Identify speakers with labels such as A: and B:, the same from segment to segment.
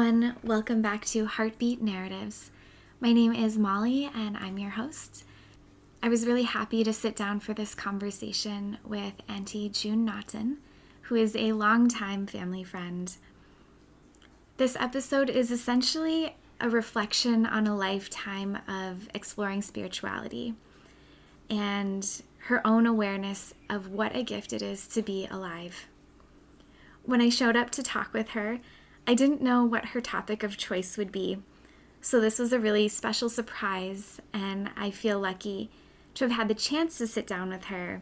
A: everyone, welcome back to Heartbeat Narratives. My name is Molly and I'm your host. I was really happy to sit down for this conversation with Aunty June Naughton, who is a longtime family friend. This episode is essentially a reflection on a lifetime of exploring spirituality and her own awareness of what a gift it is to be alive. When I showed up to talk with her, I didn't know what her topic of choice would be, so this was a really special surprise, and I feel lucky to have had the chance to sit down with her.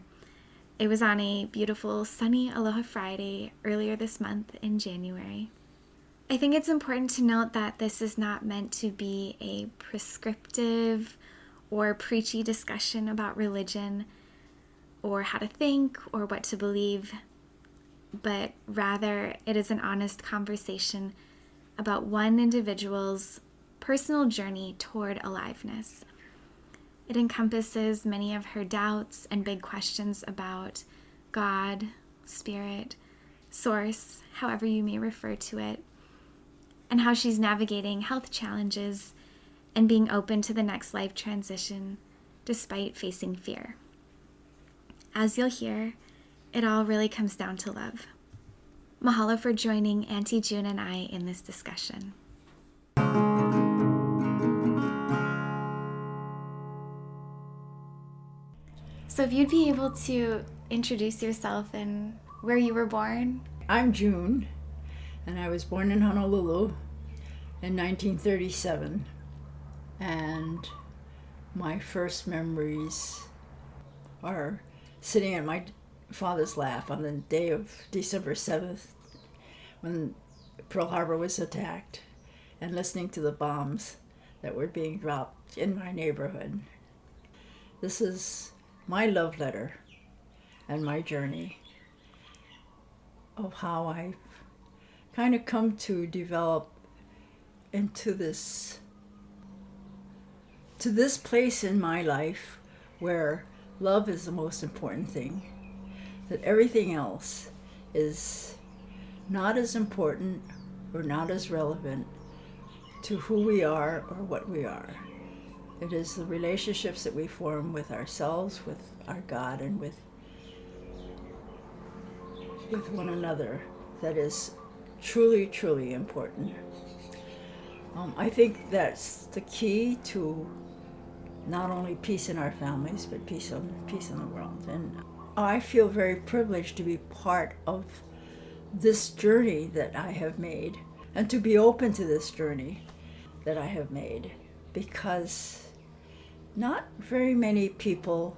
A: It was on a beautiful sunny Aloha Friday earlier this month in January. I think it's important to note that this is not meant to be a prescriptive or preachy discussion about religion or how to think or what to believe, but rather it is an honest conversation about one individual's personal journey toward aliveness. It encompasses many of her doubts and big questions about God, spirit, source, however you may refer to it, and how she's navigating health challenges and being open to the next life transition despite facing fear. As you'll hear, it all really comes down to love. Mahalo for joining Aunty June and I in this discussion. So if you'd be able to introduce yourself and where you were born.
B: I'm June, and I was born in Honolulu in 1937. And my first memories are sitting at my father's lap on the day of December 7th when Pearl Harbor was attacked and listening to the bombs that were being dropped in my neighborhood. This is my love letter and my journey of how I've kind of come to develop into this place in my life where love is the most important thing, that everything else is not as important or not as relevant to who we are or what we are. It is the relationships that we form with ourselves, with our God, and with one another that is truly, truly important. I think that's the key to not only peace in our families, but peace in the world. And I feel very privileged to be part of this journey that I have made and to be open to this journey that I have made, because not very many people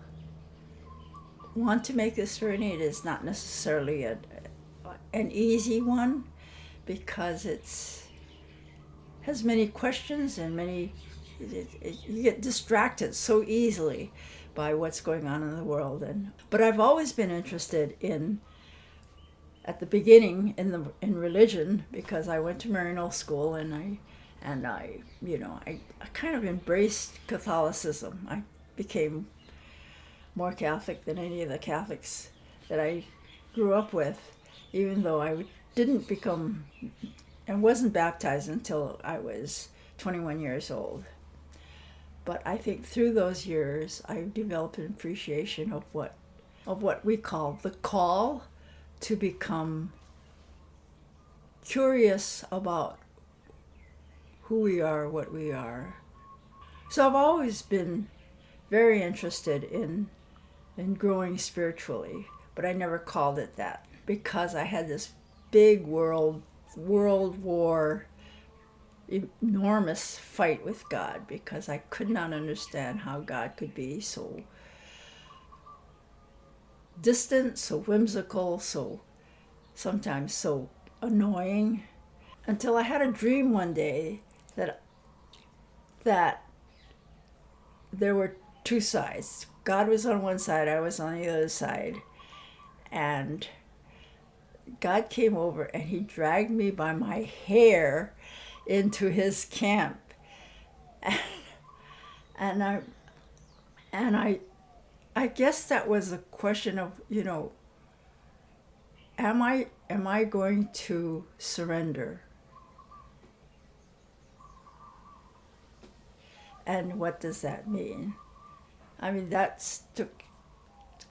B: want to make this journey. It is not necessarily an easy one, because it has many questions and you get distracted so easily by what's going on in the world. But I've always been interested at the beginning in religion, because I went to Maryknoll School and I kind of embraced Catholicism. I became more Catholic than any of the Catholics that I grew up with, even though I wasn't baptized until I was 21 years old. But I think through those years, I've developed an appreciation of what we call the call to become curious about who we are, what we are. So I've always been very interested in growing spiritually, but I never called it that, because I had this big World War enormous fight with God, because I could not understand how God could be so distant, so whimsical, so sometimes so annoying, until I had a dream one day that there were two sides. God was on one side, I was on the other side, and God came over and he dragged me by my hair into his camp, and I guess that was a question of, am I going to surrender And what does that mean? I mean, took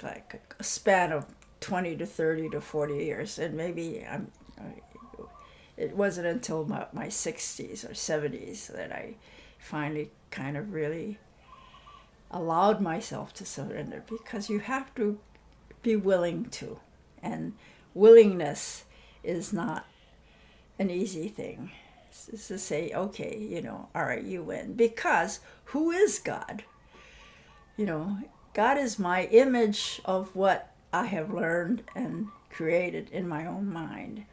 B: like a span of 20 to 30 to 40 years. And maybe it wasn't until my 60s or 70s that I finally kind of really allowed myself to surrender, because you have to be willing to. And willingness is not an easy thing. It's to say, okay, all right, you win. Because who is God? God is my image of what I have learned and created in my own mind.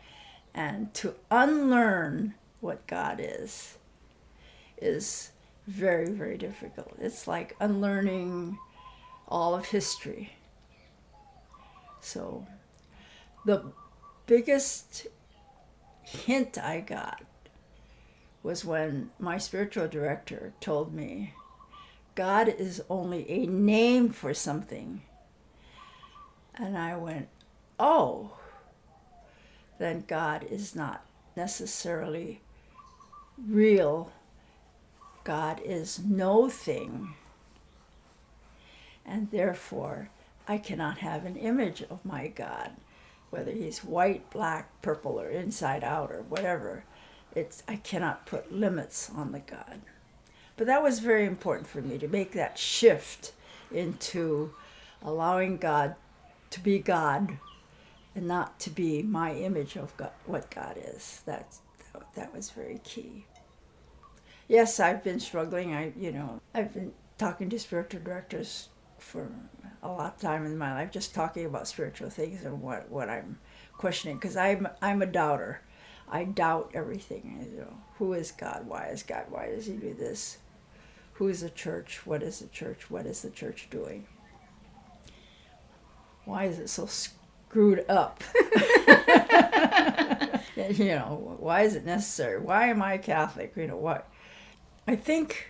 B: And to unlearn what God is very, very difficult. It's like unlearning all of history. So the biggest hint I got was when my spiritual director told me, God is only a name for something. And I went, oh, then God is not necessarily real. God is no thing. And therefore, I cannot have an image of my God, whether he's white, black, purple, or inside out, or whatever. I cannot put limits on the God. But that was very important for me, to make that shift into allowing God to be God and not to be my image of God, what God is. That was very key. Yes, I've been struggling. I've been talking to spiritual directors for a lot of time in my life, just talking about spiritual things and what I'm questioning, because I'm a doubter. I doubt everything. Who is God? Why is God? Why does he do this? Who is the church? What is the church? What is the church doing? Why is it so screwed up? Why is it necessary? Why am I Catholic? What? I think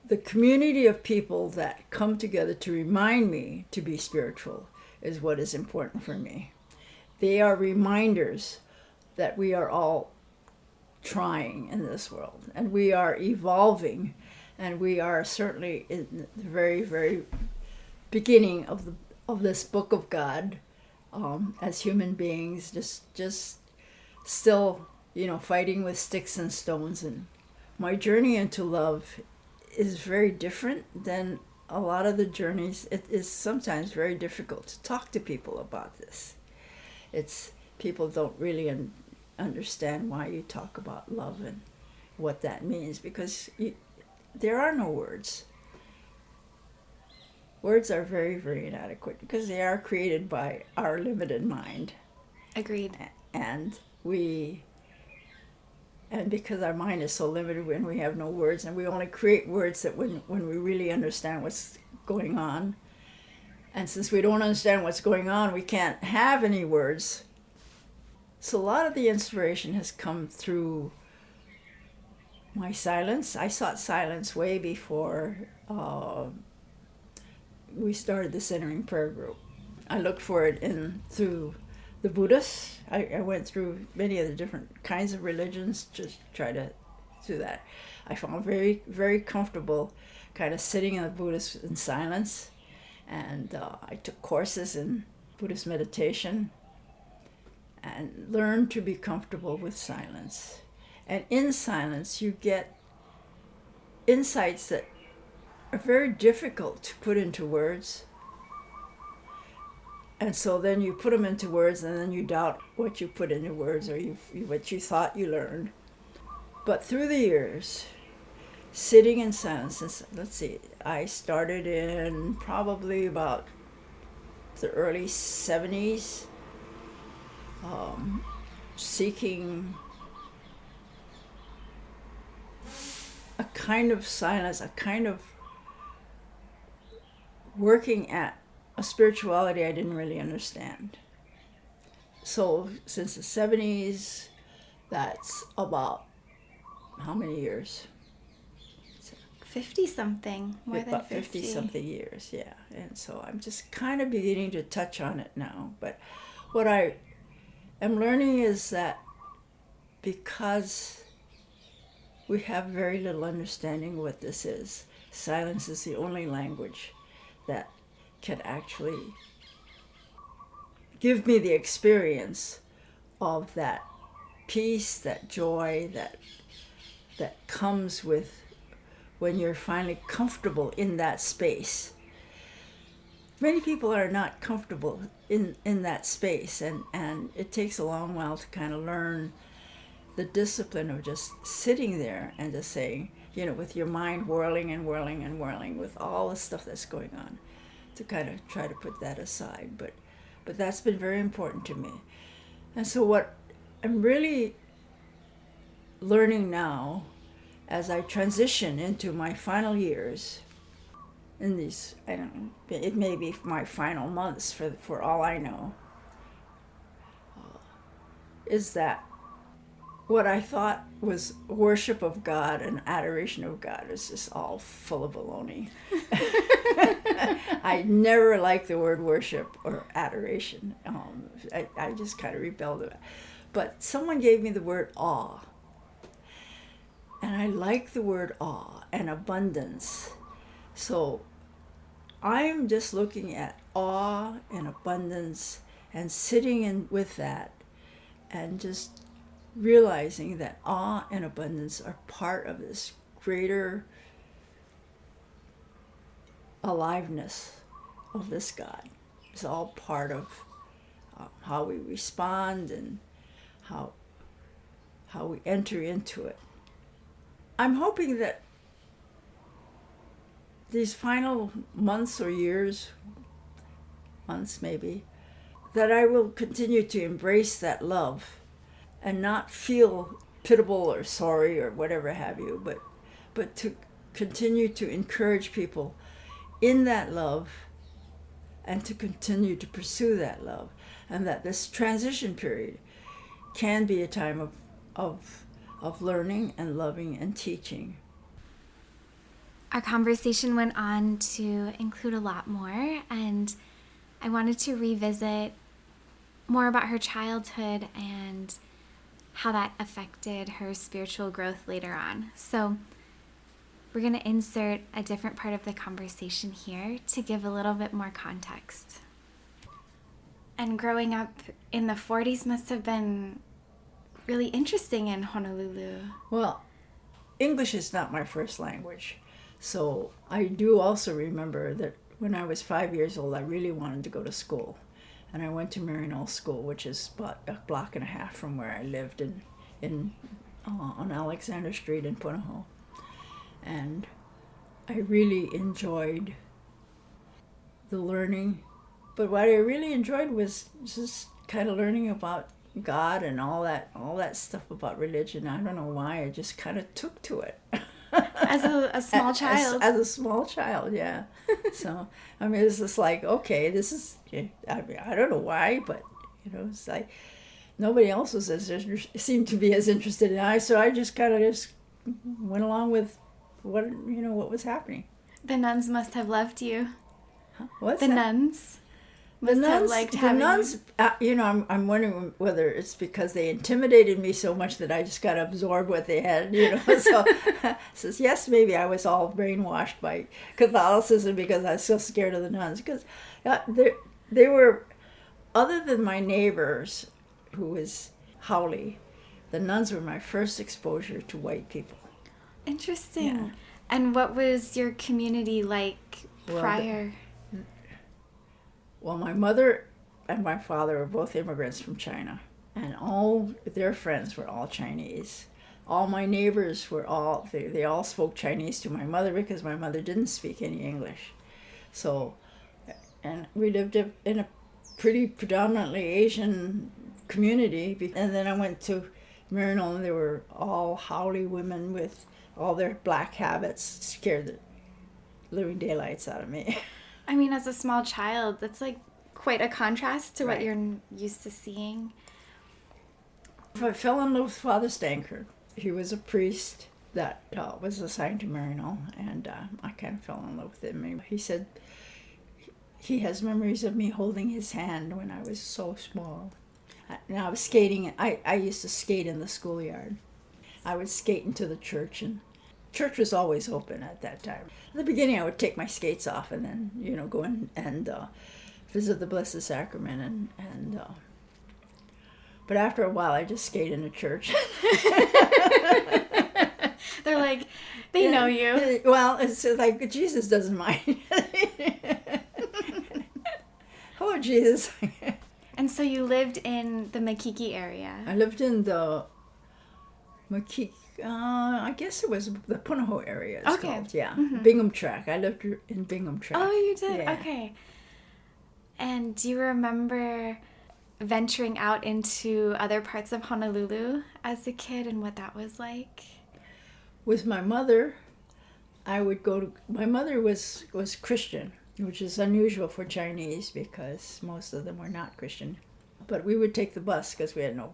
B: the community of people that come together to remind me to be spiritual is what is important for me. They are reminders that we are all trying in this world, and we are evolving, and we are certainly in the very, very beginning of this book of God, as human beings, just still, fighting with sticks and stones. And my journey into love is very different than a lot of the journeys. It is sometimes very difficult to talk to people about this. People don't really understand why you talk about love and what that means, because there are no words. Words are very, very inadequate, because they are created by our limited mind.
A: Agreed.
B: And because our mind is so limited, when we have no words, and we only create words that when we really understand what's going on. And since we don't understand what's going on, we can't have any words. So a lot of the inspiration has come through my silence. I sought silence way before we started the Centering Prayer Group. I looked for it through the Buddhists. I went through many of the different kinds of religions to try to do that. I found very, very comfortable kind of sitting in the Buddhist in silence. And I took courses in Buddhist meditation and learned to be comfortable with silence. And in silence, you get insights that are very difficult to put into words. And so then you put them into words, and then you doubt what you put into words, or what you thought you learned. But through the years, sitting in silence, I started in probably about the early 70s, seeking a kind of silence, a kind of working at a spirituality I didn't really understand. So since the 70s, that's about how many years?
A: 50-something, more than 50.
B: 50-something years, yeah. And so I'm just kind of beginning to touch on it now. But what I am learning is that because we have very little understanding what this is. Silence is the only language that can actually give me the experience of that peace, that joy, that comes with when you're finally comfortable in that space. Many people are not comfortable in that space, and it takes a long while to kind of learn the discipline of just sitting there and just saying, with your mind whirling and whirling and whirling with all the stuff that's going on, to kind of try to put that aside. But that's been very important to me. And so what I'm really learning now, as I transition into my final years, in these, I don't know, it may be my final months for all I know, is that what I thought was worship of God and adoration of God is just all full of baloney. I never liked the word worship or adoration. I just kind of rebelled at it. But someone gave me the word awe. And I like the word awe and abundance. So I'm just looking at awe and abundance and sitting in with that and just realizing that awe and abundance are part of this greater aliveness of this God. It's all part of how we respond and how we enter into it. I'm hoping that these final months or years, months maybe, that I will continue to embrace that love and not feel pitiable or sorry or whatever have you, but to continue to encourage people in that love and to continue to pursue that love. And that this transition period can be a time of learning and loving and teaching.
A: Our conversation went on to include a lot more, and I wanted to revisit more about her childhood and how that affected her spiritual growth later on. So we're going to insert a different part of the conversation here to give a little bit more context. And growing up in the 40s must have been really interesting in Honolulu.
B: Well, English is not my first language. So I do also remember that when I was 5 years old, I really wanted to go to school. And I went to Maryknoll School, which is about a block and a half from where I lived on Alexander Street in Punahou. And I really enjoyed the learning. But what I really enjoyed was just kind of learning about God and all that stuff about religion. I don't know why, I just kind of took to it.
A: As a small child.
B: As a small child, yeah. So, I mean, it's just like, okay, this is, I mean, I don't know why, but, it's like nobody else was seemed to be as interested in it. So I just kind of went along with what was happening.
A: The nuns must have loved you.
B: Huh? What's
A: the
B: that?
A: Nuns?
B: The nuns, I'm wondering whether it's because they intimidated me so much that I just got to absorb what they had, So, says yes, maybe I was all brainwashed by Catholicism because I was so scared of the nuns. Because they were, other than my neighbors, who was haole, the nuns were my first exposure to white people.
A: Interesting.
B: Yeah.
A: And what was your community like prior?
B: Well, my mother and my father were both immigrants from China, and all their friends were all Chinese. All my neighbors were they all spoke Chinese to my mother because my mother didn't speak any English. So, and we lived in a pretty predominantly Asian community. And then I went to Maryknoll, and there were all haole women with all their black habits, scared the living daylights out of me.
A: I mean, as a small child, that's like quite a contrast to
B: Right.
A: what you're used to seeing.
B: I fell in love with Father Stanker. He was a priest that was assigned to Maryknoll, and I kind of fell in love with him. He said he has memories of me holding his hand when I was so small. And I was skating. I used to skate in the schoolyard. I would skate into the church, and church was always open at that time. In the beginning, I would take my skates off and then, go in and visit the Blessed Sacrament. But after a while, I just skate in the church.
A: They're like, they know you.
B: Well, it's like Jesus doesn't mind. Hello, Jesus.
A: And so you lived in the Makiki area.
B: I lived in the Makiki, I guess it was the Punahou area, it's called. Yeah,
A: Mm-hmm.
B: Bingham Track. I lived in Bingham Track.
A: Oh, you did?
B: Yeah.
A: Okay. And do you remember venturing out into other parts of Honolulu as a kid and what that was like?
B: With my mother, I would go to... My mother was Christian, which is unusual for Chinese because most of them were not Christian. But we would take the bus because we had no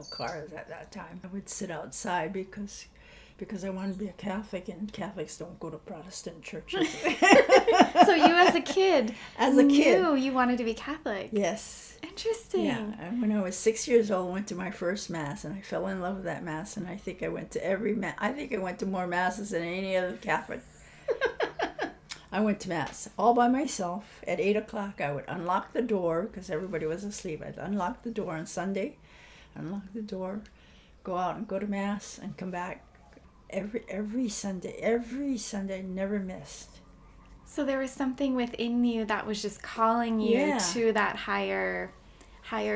B: cars at that time. I would sit outside because I wanted to be a Catholic, and Catholics don't go to Protestant churches.
A: So you as a kid knew you wanted to be Catholic.
B: Yes.
A: Interesting.
B: Yeah. And when I was 6 years old, I went to my first Mass, and I fell in love with that Mass, and I think I went to every Mass. I think I went to more Masses than any other Catholic. I went to Mass all by myself. At 8 o'clock, I would unlock the door because everybody was asleep. I'd unlock the door on Sunday, unlock the door, go out and go to Mass, and come back every Sunday, never missed.
A: So there was something within you that was just calling you to that higher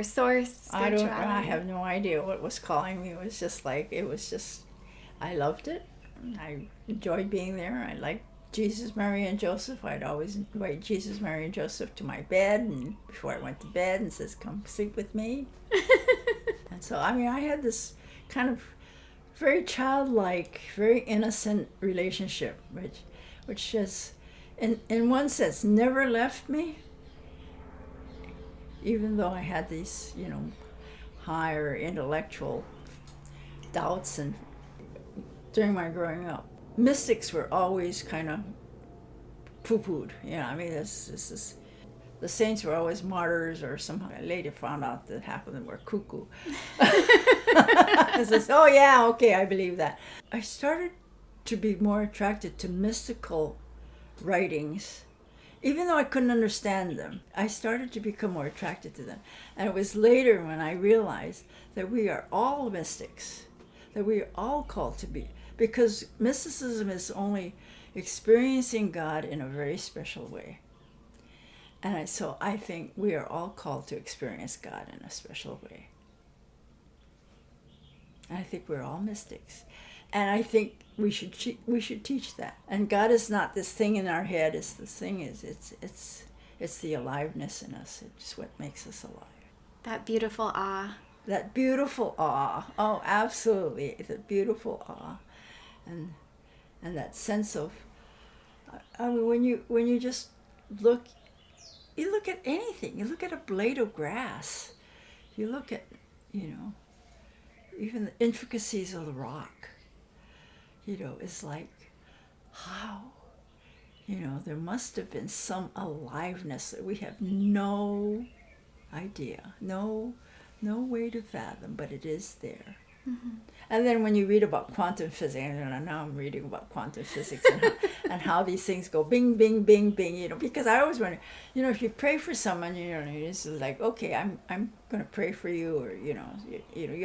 A: source, spirituality.
B: I have no idea what was calling me. It was just I loved it. I enjoyed being there. I liked Jesus, Mary, and Joseph. I'd always invite Jesus, Mary, and Joseph to my bed, and before I went to bed, and says, "Come sleep with me." And so, I had this kind of very childlike, very innocent relationship, which has, in one sense, never left me, even though I had these, higher intellectual doubts and during my growing up. Mystics were always kind of poo-pooed. The saints were always martyrs, or somehow I later found out that half of them were cuckoo. I says, oh yeah, okay, I believe that. I started to be more attracted to mystical writings, even though I couldn't understand them. I started to become more attracted to them. And it was later when I realized that we are all mystics, that we are all called to be. Because mysticism is only experiencing God in a very special way. And so I think we are all called to experience God in a special way. And I think we're all mystics. And I think we should teach that. And God is not this thing in our head. It's the aliveness in us. It's what makes us alive.
A: That beautiful awe.
B: That beautiful awe. Oh, absolutely. The beautiful awe. And that sense of, when you just look, you look at anything. You look at a blade of grass. You look at, even the intricacies of the rock. It's like, how? There must have been some aliveness that we have no idea, no way to fathom, but it is there. Mm-hmm. And then when you read about quantum physics, and now I'm reading about quantum physics and how these things go bing, bing, bing, bing, because I always wonder, if you pray for someone, it's like, okay, I'm going to pray for you, or, you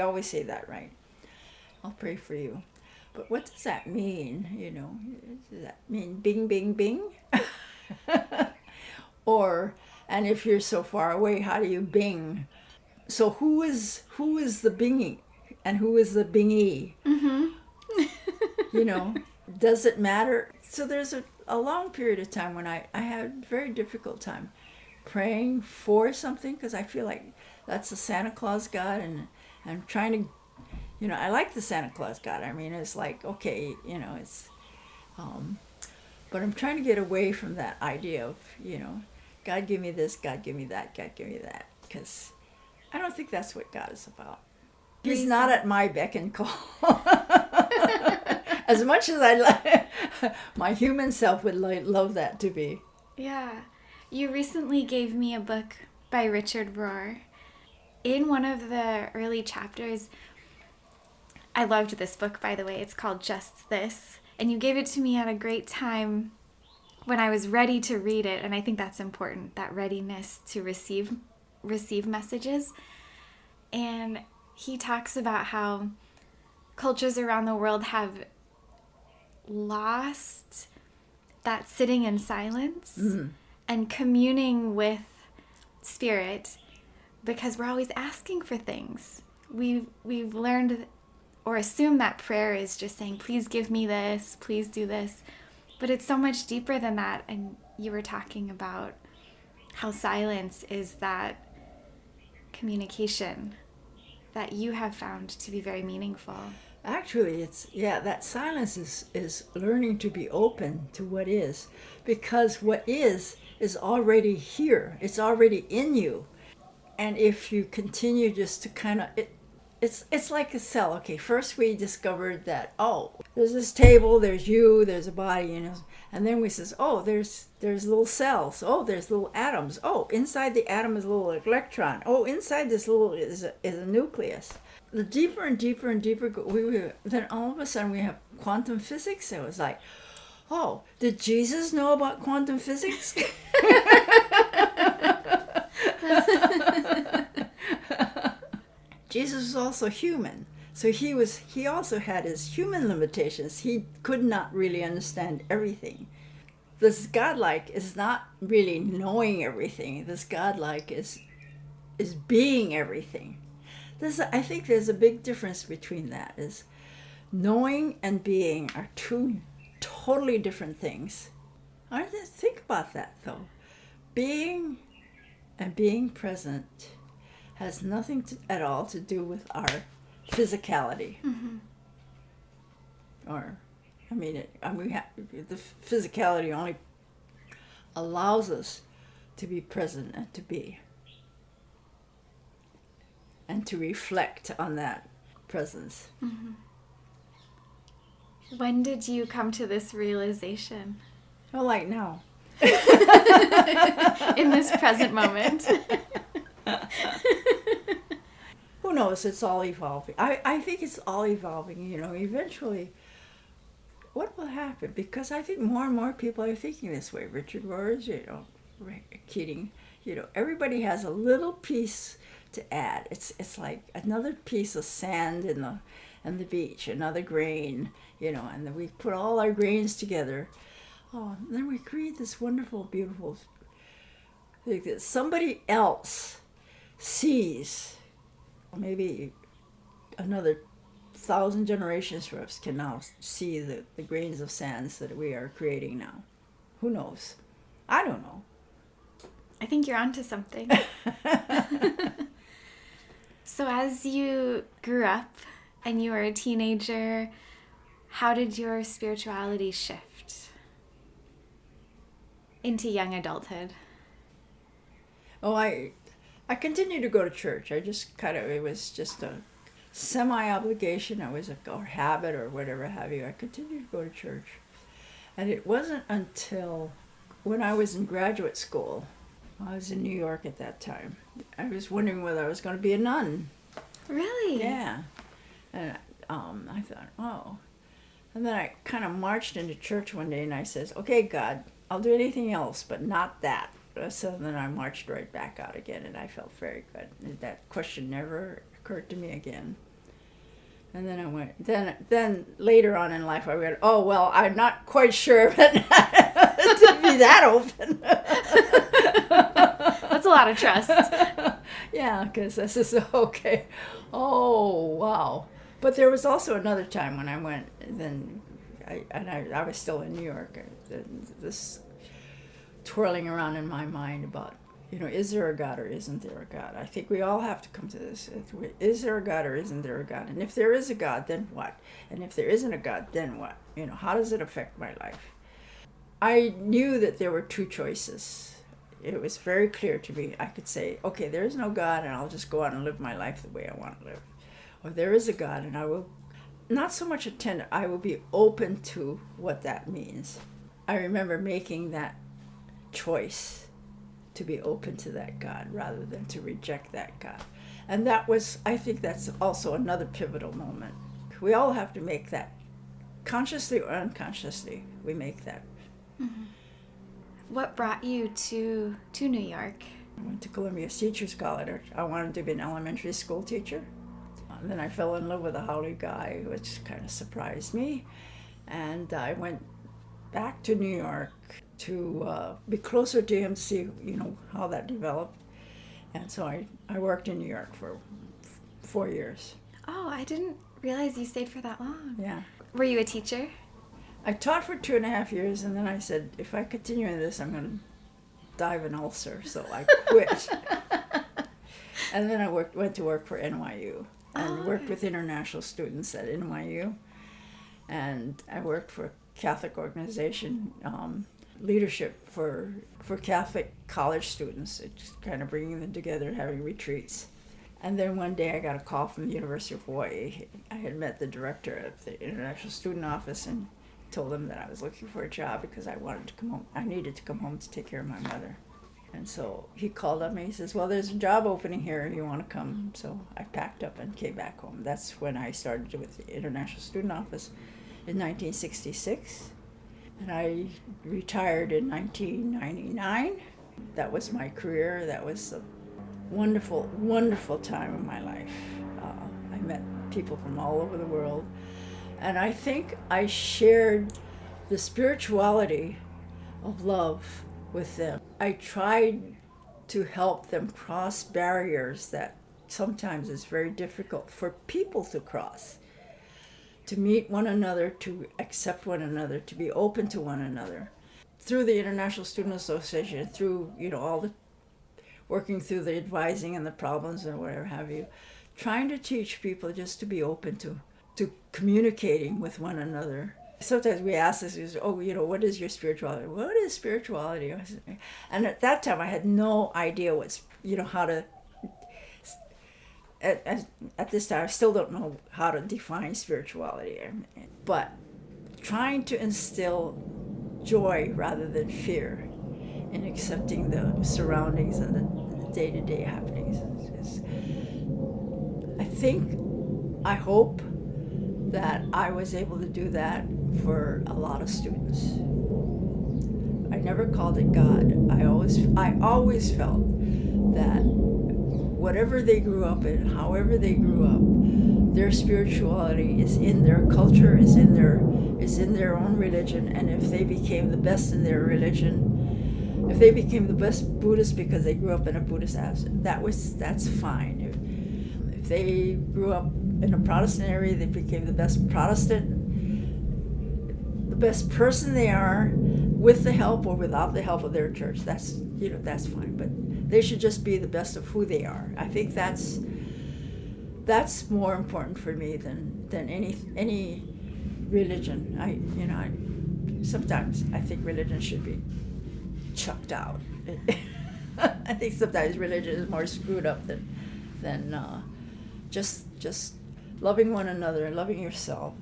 B: always say that, right? I'll pray for you. But what does that mean, Does that mean bing, bing, bing? And if you're so far away, how do you bing? So who is the binging? And who is the bingy? Mm-hmm. Does it matter? So there's a long period of time when I had a very difficult time praying for something, because I feel like that's the Santa Claus God, and I'm trying to, I like the Santa Claus God. It's like, okay, it's, but I'm trying to get away from that idea of, God give me this, God give me that, God give me that, because I don't think that's what God is about. He's not at my beck and call. As much as my human self would love that to be.
A: Yeah. You recently gave me a book by Richard Rohr. In one of the early chapters, I loved this book, by the way. It's called Just This. And you gave it to me at a great time when I was ready to read it. And I think that's important, that readiness to receive messages. And he talks about how cultures around the world have lost that sitting in silence and communing with spirit, because we're always asking for things. We've learned or assumed that prayer is just saying, please give me this, please do this. But it's so much deeper than that. And you were talking about how silence is that communication that you have found to be very meaningful.
B: Actually, that silence is learning to be open to what is, because what is already here. It's already in you. And if you continue just to kind of, it's like a cell. Okay, first we discovered that, oh, there's this table, there's you, there's a body, and then we says, oh, there's little cells, oh, there's little atoms, oh, inside the atom is a little electron, oh, inside this little is a nucleus. The deeper and deeper and deeper, then all of a sudden we have quantum physics. It was like, oh, did Jesus know about quantum physics? Jesus was also human. So he also had his human limitations. He could not really understand everything. This godlike is not really knowing everything. This godlike is being everything. I think there's a big difference between that. Is knowing and being are two totally different things. I didn't think about that though. Being and being present has nothing at all to do with our physicality. The physicality only allows us to be present and to be, and to reflect on that presence.
A: When did you come to this realization?
B: Oh, like now.
A: In this present moment.
B: Who knows? It's all evolving. I think it's all evolving. Eventually, what will happen? Because I think more and more people are thinking this way. Richard Rohr, Keating, everybody has a little piece to add. It's like another piece of sand in the beach, another grain, and then we put all our grains together. Oh, and then we create this wonderful, beautiful thing that somebody else sees. Maybe another 1,000 generations from us can now see the grains of sands that we are creating now. Who knows? I don't know.
A: I think you're onto something. So as you grew up and you were a teenager, how did your spirituality shift into young adulthood?
B: Oh, I continued to go to church. It was just a semi-obligation. It was or habit or whatever have you. I continued to go to church. And it wasn't until when I was in graduate school, I was in New York at that time, I was wondering whether I was going to be a nun.
A: Really?
B: Yeah. And I thought, oh. And then I kind of marched into church one day and I says, okay, God, I'll do anything else, but not that. So then I marched right back out again, and I felt very good. And that question never occurred to me again. And then I went. Then later on in life, I went, oh well, I'm not quite sure, but to be that open.
A: That's a lot of trust.
B: Yeah, because this is okay. Oh wow! But there was also another time when I went. Then I was still in New York. This twirling around in my mind about, is there a God or isn't there a God? I think we all have to come to this. Is there a God or isn't there a God? And if there is a God, then what? And if there isn't a God, then what? How does it affect my life? I knew that there were two choices. It was very clear to me. I could say, okay, there is no God, and I'll just go out and live my life the way I want to live. Or there is a God, and I will not so much attend, I will be open to what that means. I remember making that choice to be open to that God rather than to reject that God. And I think that's also another pivotal moment we all have to make that, consciously or unconsciously, we make that.
A: Mm-hmm. What brought you to New York?
B: I went to Columbia Teachers College. I wanted to be an elementary school teacher. And then I fell in love with a Haole guy, which kind of surprised me. And I went back to New York to be closer to him to see, how that developed. And so I worked in New York for 4 years.
A: Oh, I didn't realize you stayed for that long.
B: Yeah.
A: Were you a teacher?
B: I taught for 2.5 years, and then I said, if I continue in this, I'm going to die of an ulcer. So I quit. And then I went to work for NYU and worked with international students at NYU. And I worked for a Catholic organization, leadership for Catholic college students, just kind of bringing them together and having retreats. And then one day I got a call from the University of Hawaiʻi. I had met the director of the International Student Office and told him that I was looking for a job because I wanted to come home. I needed to come home to take care of my mother. And so he called up me. He says, well, there's a job opening here if you want to come. So I packed up and came back home. That's when I started with the International Student Office in 1966. And I retired in 1999. That was my career. That was a wonderful, wonderful time in my life. I met people from all over the world. And I think I shared the spirituality of love with them. I tried to help them cross barriers that sometimes is very difficult for people to cross. To meet one another, to accept one another, to be open to one another. Through the International Student Association, through, all the working through the advising and the problems and whatever have you, trying to teach people just to be open to communicating with one another. Sometimes we ask this, what is your spirituality? What is spirituality? And at that time, I had no idea how to. At this time, I still don't know how to define spirituality. But trying to instill joy rather than fear in accepting the surroundings and the day-to-day happenings. I hope that I was able to do that for a lot of students. I never called it God. I always felt that whatever they grew up in, however they grew up, their spirituality is in their culture, is in their own religion, and if they became the best in their religion, if they became the best Buddhist because they grew up in a Buddhist house, that's fine. If they grew up in a Protestant area, they became the best Protestant, the best person they are, with the help or without the help of their church. That's fine. But they should just be the best of who they are. I think that's more important for me than any religion. Sometimes I think religion should be chucked out. I think sometimes religion is more screwed up than just loving one another, loving yourself,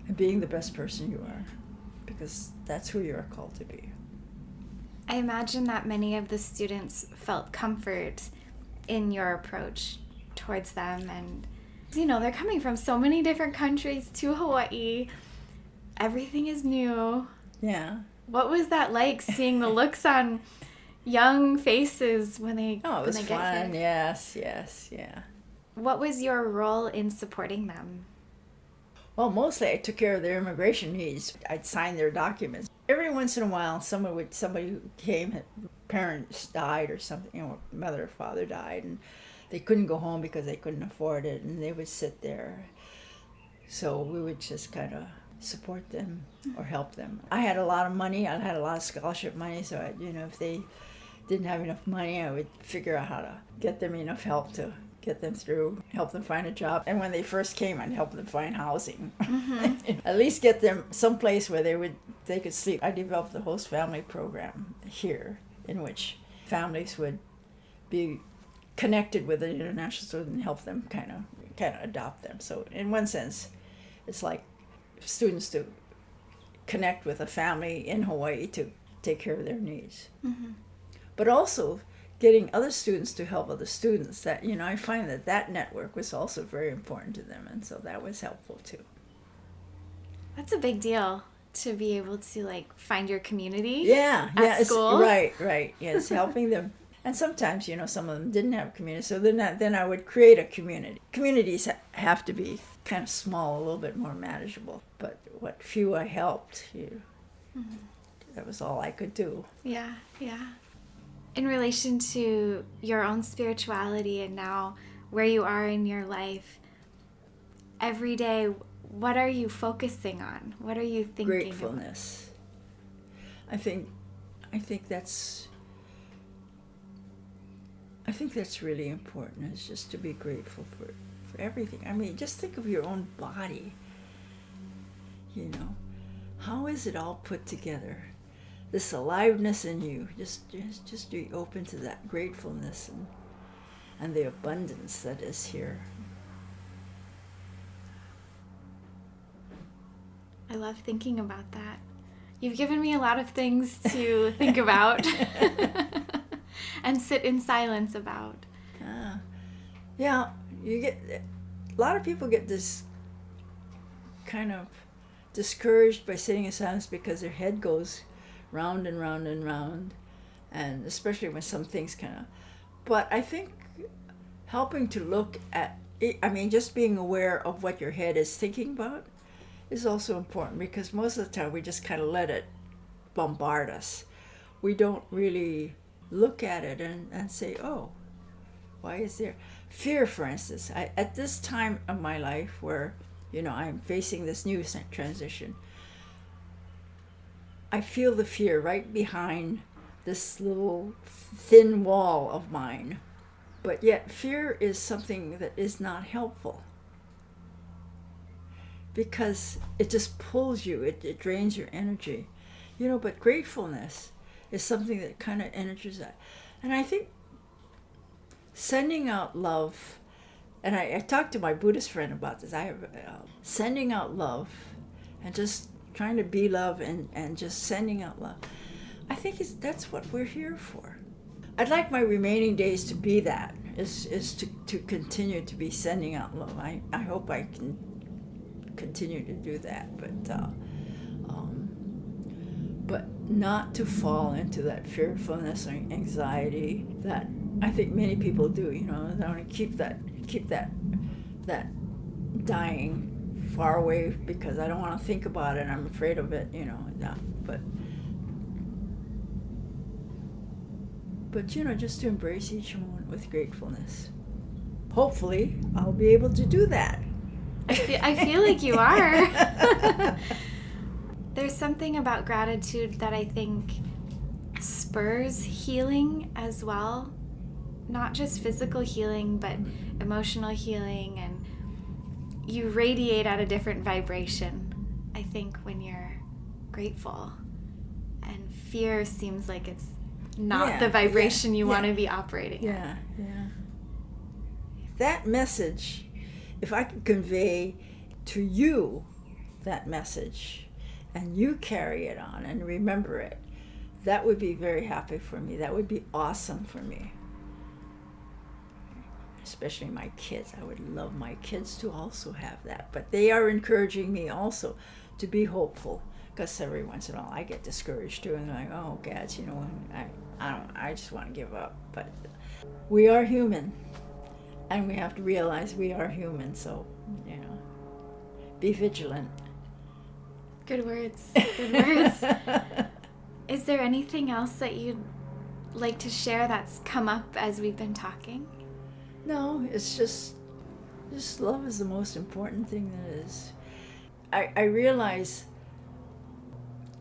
B: and being the best person you are, because that's who you are called to be.
A: I imagine that many of the students felt comfort in your approach towards them, and they're coming from so many different countries to Hawaii. Everything is new.
B: Yeah.
A: What was that like, seeing the looks on young faces when they
B: Oh, it was
A: get
B: fun.
A: here?
B: Yes, yeah.
A: What was your role in supporting them?
B: Well, mostly I took care of their immigration needs. I'd sign their documents. Every once in a while, somebody who came, parents died or something, mother or father died, and they couldn't go home because they couldn't afford it, and they would sit there. So we would just kind of support them or help them. I had a lot of money. I had a lot of scholarship money, so if they didn't have enough money, I would figure out how to get them enough help to get them through, help them find a job. And when they first came, I'd help them find housing. Mm-hmm. At least get them someplace where they could sleep. I developed the host family program here, in which families would be connected with an international student and help them kind of adopt them. So in one sense, it's like students to connect with a family in Hawaii to take care of their needs. Mm-hmm. But also getting other students to help other students, that, I find that network was also very important to them, and so that was helpful too.
A: That's a big deal, to be able to find your community.
B: At
A: school.
B: Right. Yes, helping them. And sometimes, some of them didn't have a community, so then I would create a community. Communities have to be kind of small, a little bit more manageable. But what few I helped, that was all I could do.
A: Yeah. In relation to your own spirituality and now where you are in your life, every day, what are you focusing on? What are you thinking
B: Gratefulness. I think that's really important, is just to be grateful for everything. I mean, just think of your own body. How is it all put together? This aliveness in you, just be open to that gratefulness and the abundance that is here.
A: I love thinking about that. You've given me a lot of things to think about and sit in silence about.
B: Yeah, a lot of people get this kind of discouraged by sitting in silence because their head goes round and round and round, and especially when some things but I think helping to look at it, just being aware of what your head is thinking about is also important, because most of the time we just kind of let it bombard us. We don't really look at it and say, oh, why is there fear? For instance, at this time of my life where I'm facing this new transition, I feel the fear right behind this little thin wall of mine. But yet fear is something that is not helpful, because it just pulls you, it drains your energy. But gratefulness is something that kind of energizes that. And I think sending out love, and I talked to my Buddhist friend about this, I have sending out love and just trying to be love and just sending out love. I think that's what we're here for. I'd like my remaining days to be that, is to continue to be sending out love. I hope I can continue to do that, but not to fall into that fearfulness or anxiety that I think many people do. They want to keep that dying far away because I don't want to think about it. I'm afraid of it. But just to embrace each moment with gratefulness. Hopefully, I'll be able to do that.
A: I feel like you are. There's something about gratitude that I think spurs healing as well. Not just physical healing, but emotional healing, and you radiate at a different vibration, I think, when you're grateful. And fear seems like it's not the vibration you want to be operating at.
B: Yeah. That message, if I could convey to you that message and you carry it on and remember it, that would be very happy for me. That would be awesome for me. Especially my kids. I would love my kids to also have that. But they are encouraging me also to be hopeful, because every once in a while I get discouraged too, and I'm like, oh, gads, I just want to give up. But we are human, and we have to realize we are human, so, be vigilant.
A: Good words. Is there anything else that you'd like to share that's come up as we've been talking?
B: No, it's just love is the most important thing that is. I realize,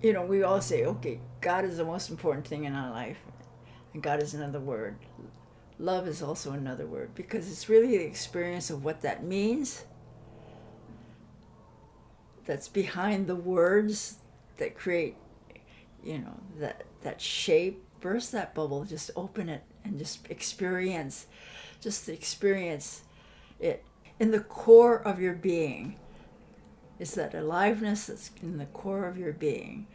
B: we all say, okay, God is the most important thing in our life, and God is another word. Love is also another word, because it's really the experience of what that means that's behind the words that create, that shape. Burst that bubble, just open it and just experience it. In the core of your being is that aliveness that's in the core of your being.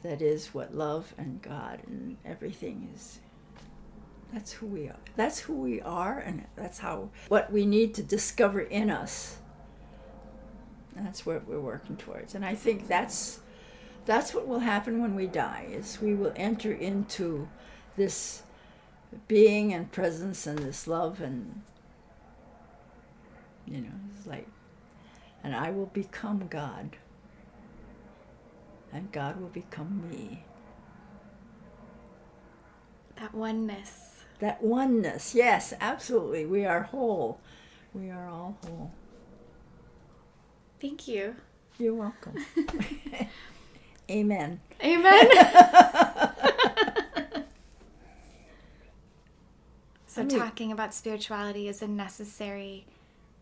B: That is what love and God and everything is. That's who we are. That's who we are, and that's what we need to discover in us. And that's what we're working towards. And I think that's what will happen when we die, is we will enter into this being and presence and this love, and it's like, and I will become God, and God will become me.
A: That oneness.
B: That oneness, yes, absolutely. We are whole. We are all whole.
A: Thank you.
B: You're welcome. Amen.
A: Amen. So talking about spirituality is a necessary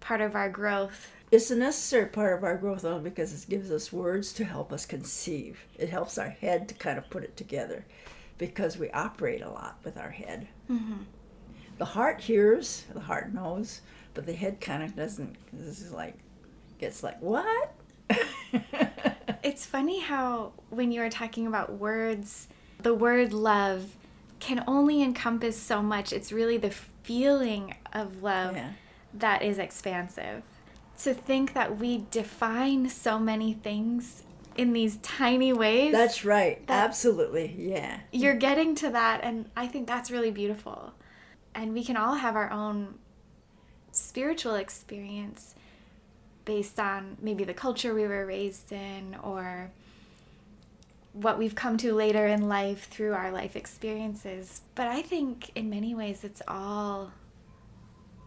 A: part of our growth.
B: It's a necessary part of our growth, though, because it gives us words to help us conceive. It helps our head to kind of put it together, because we operate a lot with our head.
A: Mm-hmm.
B: The heart hears, the heart knows, but the head kind of doesn't. This is like, gets like, what?
A: It's funny how when you were talking about words, the word love can only encompass so much. It's really the feeling of love that is expansive. To think that we define so many things in these tiny ways.
B: That's right. Absolutely. Yeah.
A: You're getting to that, and I think that's really beautiful. And we can all have our own spiritual experience based on maybe the culture we were raised in, or what we've come to later in life through our life experiences. But I think in many ways it's all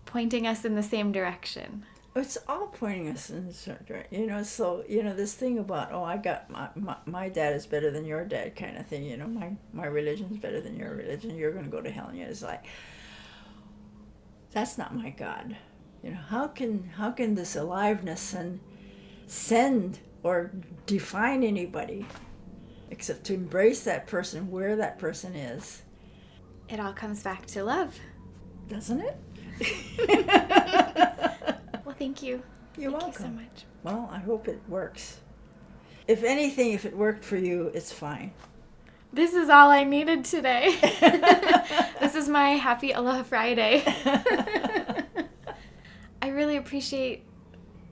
A: pointing us in the same direction.
B: It's all pointing us in a certain direction, so, this thing about, I got my dad is better than your dad kind of thing, my religion's better than your religion, you're going to go to hell, and it's like, that's not my God. How can this aliveness and send or define anybody except to embrace that person where that person is?
A: It all comes back to love.
B: Doesn't it?
A: Well, thank you.
B: You're welcome.
A: Thank you so much.
B: Well, I hope it works. If anything, if it worked for you, it's fine.
A: This is all I needed today. This is my happy Aloha Friday. I really appreciate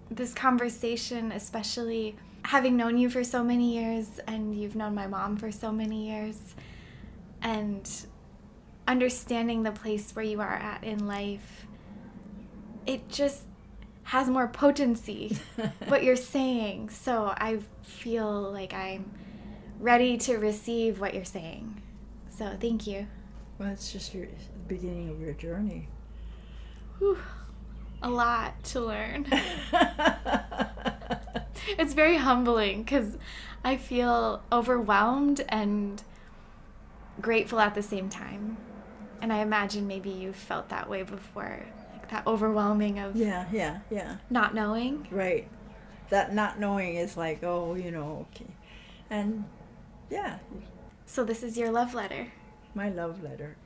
A: this conversation, especially having known you for so many years, and you've known my mom for so many years, and understanding the place where you are at in life. It just has more potency, what you're saying. So I feel like I'm ready to receive what you're saying. So thank you.
B: Well, it's just the beginning of your journey.
A: Whew. A lot to learn. It's very humbling because I feel overwhelmed and grateful at the same time. And I imagine maybe you've felt that way before, like that overwhelming of
B: yeah
A: not knowing.
B: Right. That not knowing is like, okay. And yeah.
A: So this is your love letter.
B: My love letter.